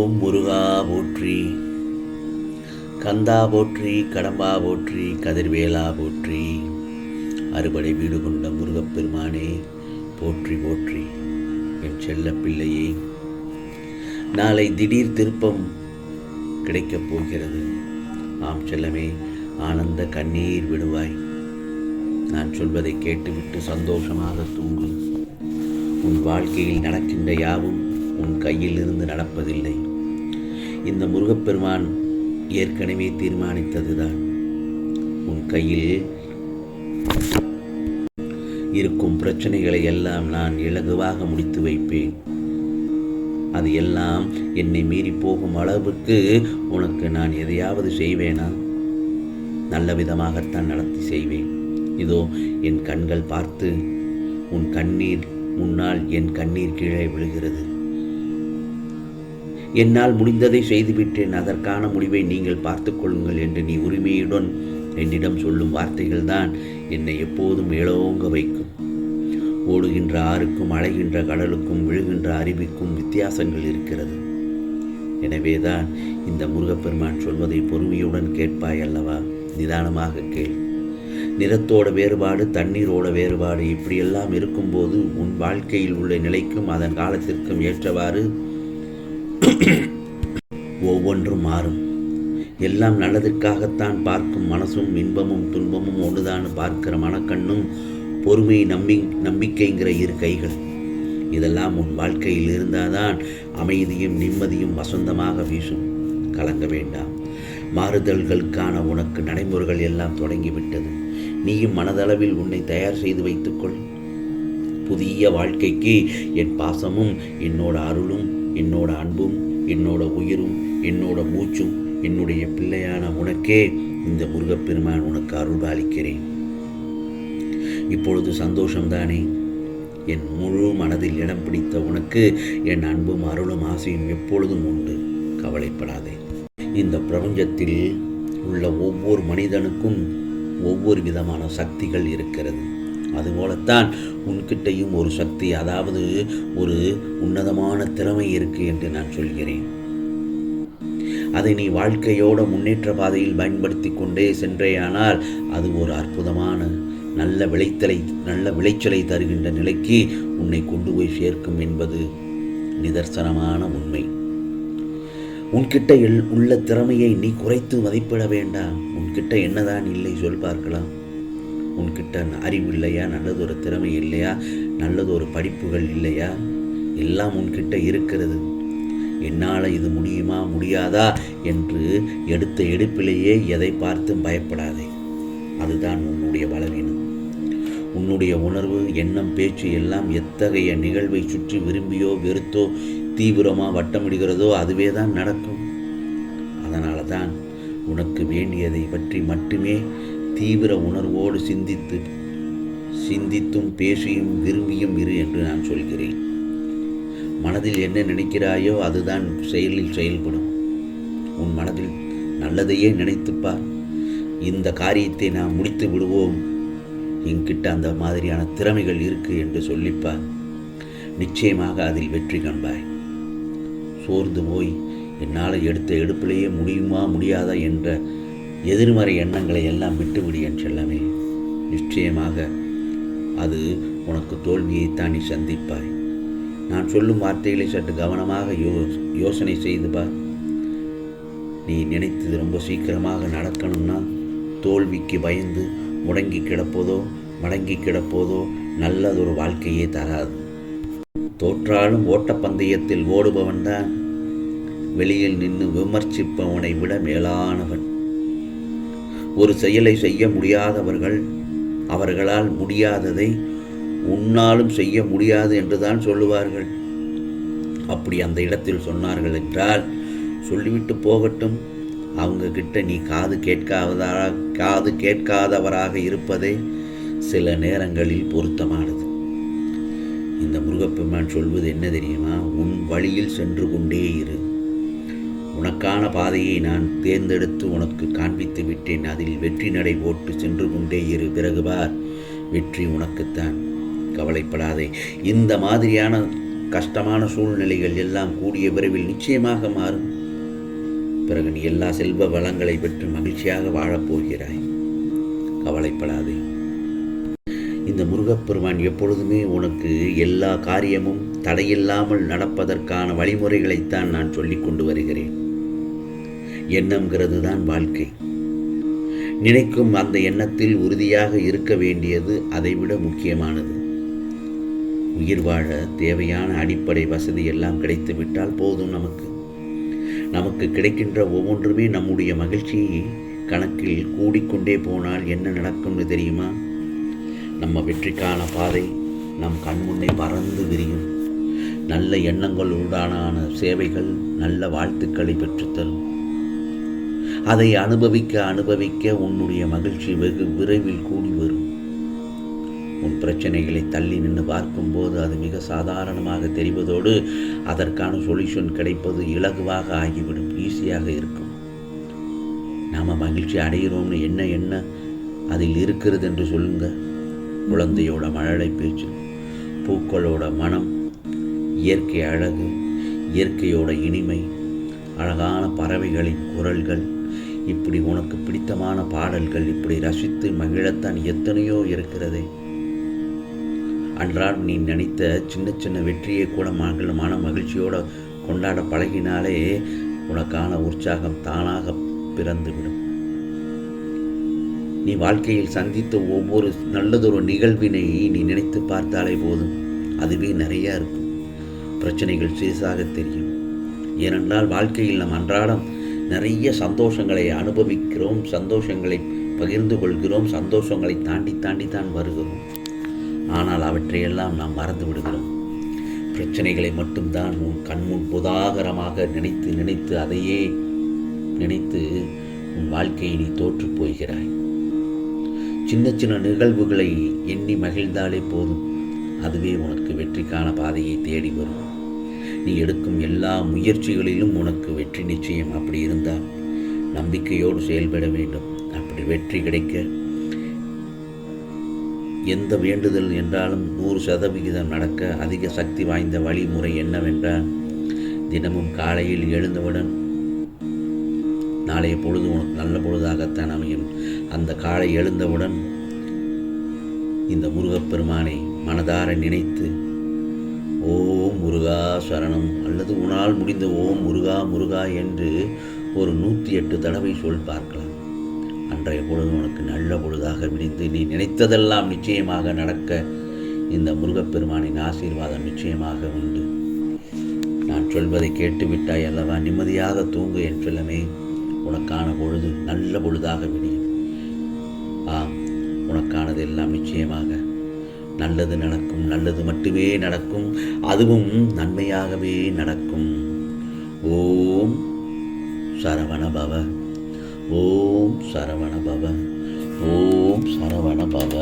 ஓம் முருகா போற்றி, கந்தா போற்றி, கடம்பா போற்றி, கதிர்வேலா போற்றி, அறுபடை வீடு கொண்ட முருகப்பெருமானே போற்றி போற்றி. என் செல்ல பிள்ளையே, நாளை திடீர் திருப்பம் கிடைக்கப் போகிறது. ஆம் செல்லமே, ஆனந்த கண்ணீர் விடுவாய். நான் சொல்வதை கேட்டுவிட்டு சந்தோஷமாக தூங்கு. உன் வாழ்க்கையில் நடக்கின்ற யாவும் உன் கையில் இருந்து நடப்பதில்லை. இந்த முருகப்பெருமான் ஏற்கனவே தீர்மானித்ததுதான். உன் கையில் இருக்கும் பிரச்சனைகளை எல்லாம் நான் இலகுவாக முடித்து வைப்பேன். அது எல்லாம் என்னை மீறி போகும் அளவுக்கு உனக்கு நான் எதையாவது செய்வேனா? நல்ல விதமாகத்தான் நடத்தி செய்வேன். இதோ என் கண்கள் பார்த்து உன் கண்ணீர் முன்னால் என் கண்ணீர் கீழே விழுகிறது. என்னால் முடிந்ததை செய்துவிட்டேன், அதற்கான முடிவை நீங்கள் பார்த்து கொள்ளுங்கள் என்று நீ உரிமையுடன் என்னிடம் சொல்லும் வார்த்தைகள்தான் என்னை எப்போதும் மேலோங்க வைக்கும். ஓடுகின்ற ஆறுக்கும் அலைகின்ற கடலுக்கும் விழுகின்ற அருவிக்கும் வித்தியாசங்கள் இருக்கிறது. எனவேதான் இந்த முருகப்பெருமான் சொல்வதை பொறுமையுடன் கேட்பாய் அல்லவா? நிதானமாக கேள். நிறத்தோட வேறுபாடு, தண்ணீரோட வேறுபாடு, இப்படியெல்லாம் இருக்கும்போது உன் வாழ்க்கையில் உள்ள நிலைக்கும் அதன் காலத்திற்கும் ஏற்றவாறு ஒவ்வொன்றும் மாறும். எல்லாம் நல்லதற்காகத்தான் பார்க்கும் மனசும் இன்பமும் துன்பமும் ஒன்றுதான் பார்க்கிற மனக்கண்ணும் பொறுமை நம்பிக்கைங்கிற இரு கைகள். இதெல்லாம் உன் வாழ்க்கையில் இருந்தால்தான் அமைதியும் நிம்மதியும் வசந்தமாக வீசும். கலங்க வேண்டாம். மாறுதல்களுக்கான உனக்கு நடைமுறைகள் எல்லாம் தொடங்கிவிட்டது. நீயும் மனதளவில் உன்னை தயார் செய்து வைத்துக்கொள். புதிய வாழ்க்கைக்கு என் பாசமும் என்னோட அருளும் என்னோட அன்பும் என்னோட உயிரும் என்னோட மூச்சும் என்னுடைய பிள்ளையான உனக்கே இந்த முருகப்பெருமான் உனக்கு அருள் பாலிக்கிறேன். இப்பொழுது சந்தோஷம்தானே? என் முழு மனதில் இடம் பிடித்த உனக்கு என் அன்பும் அருளும் ஆசையும் எப்பொழுதும் உண்டு. கவலைப்படாதே. இந்த பிரபஞ்சத்தில் உள்ள ஒவ்வொரு மனிதனுக்கும் ஒவ்வொரு விதமான சக்திகள் இருக்கிறது. அதுபோலத்தான் உன்கிட்டையும் ஒரு சக்தி, அதாவது ஒரு உன்னதமான திறமை இருக்கு என்று நான் சொல்கிறேன். அதை நீ வாழ்க்கையோட முன்னேற்ற பாதையில் பயன்படுத்தி கொண்டே சென்றேயானால் அது ஒரு அற்புதமான நல்ல விளைச்சலை தருகின்ற நிலைக்கு உன்னை கொண்டு போய் சேர்க்கும் என்பது நிதர்சனமான உண்மை. உன்கிட்ட உள்ள திறமையை நீ குறைத்து மதிப்பிட வேண்டாம். உன்கிட்ட என்னதான் இல்லை சொல் பார்க்கலாம். உன்கிட்ட அறிவு இல்லையா? நல்லதொரு திறமை இல்லையா? நல்லதொரு படிப்புகள் இல்லையா? எல்லாம் உன்கிட்ட இருக்கிறது. என்னால் இது முடியுமா முடியாதா என்று எடுத்த எடுப்பிலேயே எதை பார்த்தும் பயப்படாதே. அதுதான் உன்னுடைய பலவீனம். உன்னுடைய உணர்வு, எண்ணம், பேச்சு எல்லாம் எத்தகைய நிகழ்வை சுற்றி விரும்பியோ வெறுத்தோ தீவிரமாக வட்டமிடுகிறதோ அதுவே தான் நடக்கும். அதனால தான் உனக்கு வேண்டியதை பற்றி மட்டுமே தீவிர உணர்வோடு சிந்தித்தும் பேசியும் விரும்பியும் இரு என்று நான் சொல்கிறேன். மனதில் என்ன நினைக்கிறாயோ அதுதான் செயலில் செயல்படும். உன் மனதில் நல்லதையே நினைத்துப்பார். இந்த காரியத்தை நாம் முடித்து விடுவோம், என்கிட்ட அந்த மாதிரியான திறமைகள் இருக்கு என்று சொல்லிப்பார். நிச்சயமாக அதில் வெற்றி காண்பாய். சோர்ந்து போய் என்னால் எடுத்த எடுப்பிலேயே முடியுமா முடியாதா என்ற எதிர்மறை எண்ணங்களை எல்லாம் விட்டுவிடு என் செல்லமே. நிச்சயமாக அது உனக்கு தோல்வியைத்தான் நீ சந்திப்பாய். நான் சொல்லும் வார்த்தைகளை சற்று கவனமாக யோசனை செய்து பார். நீ நினைத்தது ரொம்ப சீக்கிரமாக நடக்கணும்னா தோல்விக்கு பயந்து மடங்கி கிடப்போதோ நல்லதொரு வாழ்க்கையே தராது. தோற்றாலும் ஓட்டப்பந்தயத்தில் ஓடுபவன் தான் வெளியில் நின்று விமர்சிப்பவனை விட மேலானவன். ஒரு செயலை செய்ய முடியாதவர்கள் அவர்களால் முடியாததை உன்னாலும் செய்ய முடியாது என்றுதான் சொல்லுவார்கள். அப்படி அந்த இடத்தில் சொன்னார்கள் என்றால் சொல்லிவிட்டு போகட்டும். அவங்க கிட்ட நீ காது கேட்காதவராக இருப்பதே சில நேரங்களில் பொருத்தமானது. இந்த முருகப்பெருமான் சொல்வது என்ன தெரியுமா? உன் வழியில் சென்று கொண்டே இரு. உனக்கான பாதையை நான் தேர்ந்தெடுத்து உனக்கு காண்பித்து விட்டேன். அதில் வெற்றி நடை போட்டு சென்று கொண்டே இரு. பிறகு பார், வெற்றி உனக்குத்தான். கவலைப்படாதே. இந்த மாதிரியான கஷ்டமான சூழ்நிலைகள் எல்லாம் கூடிய விரைவில் நிச்சயமாக மாறும். பிறகு நீ எல்லா செல்வ வளங்களை பெற்று மகிழ்ச்சியாக வாழப்போகிறாய். கவலைப்படாதே. இந்த முருகப்பெருமான் எப்பொழுதுமே உனக்கு எல்லா காரியமும் தடையில்லாமல் நடப்பதற்கான வழிமுறைகளைத்தான் நான் சொல்லிக் கொண்டு வருகிறேன். எண்ணம்ங்கிறது தான் வாழ்க்கை. நினைக்கும் அந்த எண்ணத்தில் உறுதியாக இருக்க வேண்டியது அதைவிட முக்கியமானது. உயிர் வாழ தேவையான அடிப்படை வசதி எல்லாம் கிடைத்துவிட்டால் போதும். நமக்கு கிடைக்கின்ற ஒவ்வொன்றுமே நம்முடைய மகிழ்ச்சி கணக்கில் கூடிக்கொண்டே போனால் என்ன நடக்கும்னு தெரியுமா? நம்ம வெற்றிக்கான பாதை நம் கண்முன்னே பறந்து விரியும். நல்ல எண்ணங்களுடான சேவைகள் நல்ல வாழ்த்துக்களை பெற்றுத்தரும். அதை அனுபவிக்க உன்னுடைய மகிழ்ச்சி வெகு விரைவில் கூடி வரும். உன் பிரச்சனைகளை தள்ளி நின்று பார்க்கும்போது அது மிக சாதாரணமாக தெரிவதோடு அதற்கான சொல்யூஷன் கிடைப்பது இலகுவாக ஆகிவிடும். ஈஸியாக இருக்கும். நாம் மகிழ்ச்சி அடைகிறோம்னு என்ன அதில் இருக்கிறது என்று சொல்லுங்க. குழந்தையோட மழலை பேச்சு, பூக்களோட மனம், இயற்கை அழகு, இயற்கையோட இனிமை, அழகான பறவைகளின் குரல்கள், இப்படி உனக்கு பிடித்தமான பாடல்கள், இப்படி ரசித்து மகிழத்தான் எத்தனையோ இருக்கிறதே. அன்றாடம் நீ நினைத்த சின்ன சின்ன வெற்றியை கூட மன மகிழ்ச்சியோடு கொண்டாட பழகினாலே உனக்கான உற்சாகம் தானாக பிறந்துவிடும். நீ வாழ்க்கையில் சந்தித்த ஒவ்வொரு நல்லதொரு நிகழ்வினை நீ நினைத்து பார்த்தாலே போதும். அதுவே நிறையா இருக்கும். பிரச்சனைகள் சிறிசாக தெரியும். ஏனென்றால் வாழ்க்கையில் நம் அன்றாடம் நிறைய சந்தோஷங்களை அனுபவிக்கிறோம், சந்தோஷங்களை பகிர்ந்து கொள்கிறோம், சந்தோஷங்களை தாண்டி தான் வருகிறோம். ஆனால் அவற்றையெல்லாம் நாம் மறந்து விடுகிறோம். பிரச்சனைகளை மட்டும்தான் உன் கண்முன் புதாகரமாக நினைத்து அதையே நினைத்து உன் வாழ்க்கையை நீ தோற்று போகிறாய். சின்ன சின்ன நிகழ்வுகளை எண்ணி மகிழ்ந்தாலே போதும். அதுவே உனக்கு வெற்றிக்கான பாதையை தேடி வரும். நீ எடுக்கும் எல்லா முயற்சிகளிலும் உனக்கு வெற்றி நிச்சயம். அப்படி இருந்தால் நம்பிக்கையோடு செயல்பட வேண்டும். அப்படி வெற்றி கிடைக்க எந்த வேண்டுதல் என்றாலும் 100% நடக்க அதிக சக்தி வாய்ந்த வழிமுறை என்னவென்றால், தினமும் காலையில் எழுந்தவுடன் நாளைய பொழுது உனக்கு நல்ல பொழுதாகத்தான் அமையும். அந்த காலை எழுந்தவுடன் இந்த முருகப்பெருமானை மனதார நினைத்து ஓம் முருகா சரணம் அல்லது உன்னால் முடிந்த ஓம் முருகா முருகா என்று ஒரு 108 தடவை சொல் பார்க்கலாம். அன்றைய பொழுது உனக்கு நல்ல பொழுதாக விடிந்து நீ நினைத்ததெல்லாம் நிச்சயமாக நடக்க இந்த முருகப்பெருமானின் ஆசீர்வாதம் நிச்சயமாக உண்டு. நான் சொல்வதை கேட்டுவிட்டாய் அல்லவா? நிம்மதியாக தூங்கு என் செல்லமே. உனக்கான பொழுது நல்ல பொழுதாக விடியும். உனக்கானது எல்லாம் நிச்சயமாக நல்லது நடக்கும். நல்லது மட்டுமே நடக்கும். அதுவும் நன்மையாகவே நடக்கும். ஓம் சரவண பவ. ஓம் சரவண பவ. ஓம் சரவண பவ.